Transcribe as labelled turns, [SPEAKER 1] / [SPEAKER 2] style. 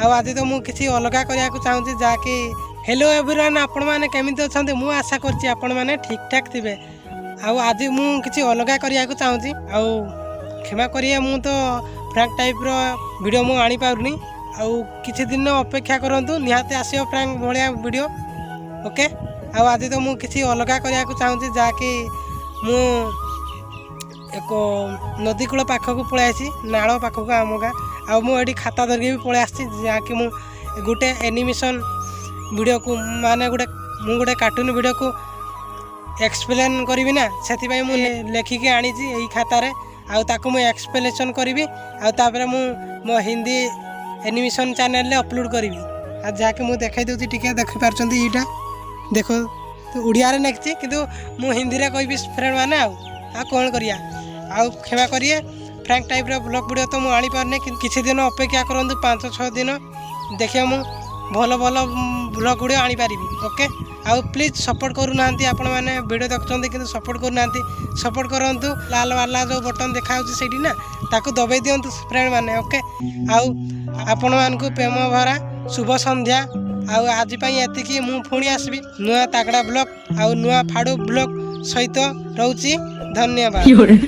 [SPEAKER 1] आज तो मुझे किसी अलग करने चाहूँगी जहाँकि हेलो एवरीवन आपण मैंने केमी अच्छा मु आशा करछि आपण मैंने ठीक ठाक थे। आज मुझे किसी अलग करने चाहूँगी क्षमा करिए मु तो फ्रैंक टाइप वीडियो मु आनी पारुनी किसी दिन अपेक्षा करंतु निहाते आसियो फ्रैंक भाया वीडियो ओके। आज तो मुझे किसी अलग करने चाहूँगी जहाँकि मु एक नदी कूल पाखक पलि नाल पाखक आम गाँ आठी खाता धरिकी भी पलि आसी जहाँकि मु गोटे एनिमेशन वीडियो को माने गोटे कार्टून वीडियो को एक्सप्लेन करी ना से लेखिकी आनी यही खातार मु एक्सप्लेनेशन करी मु मो हिंदी एनिमेशन चैनल रे अपलोड करी जहाँकि मुझे देखा दूसरी टी देखिपार यहाँ देखो तो उड़िया लिखी कि मु हिंदी में कहि फ्रेंड मैंने कौन करिया क्षमा करिए फ्रैंक टाइप ब्लॉग वीडियो तो मुझे आनीपारे कि किसी दिन अपेक्षा करूँ 5-6 दिन देखिए मु भल भल ब्लॉग वीडियो आनीपारि ओके। प्लीज सपोर्ट करूना आपण मैंने वीडियो देखते कि सपोर्ट करूना सपोर्ट करूँ लाल वाला जो बटन देखा ना ताकू दबाई दिंतु फ्रेंड मैंने ओके। आपण मानकु प्रेम भरा शुभ संध्या आज एतिकी मु पुणी आसबि नुआ तागड़ा ब्लॉग नुआ फाड़ू ब्लॉग सहित रोची धन्यवाद।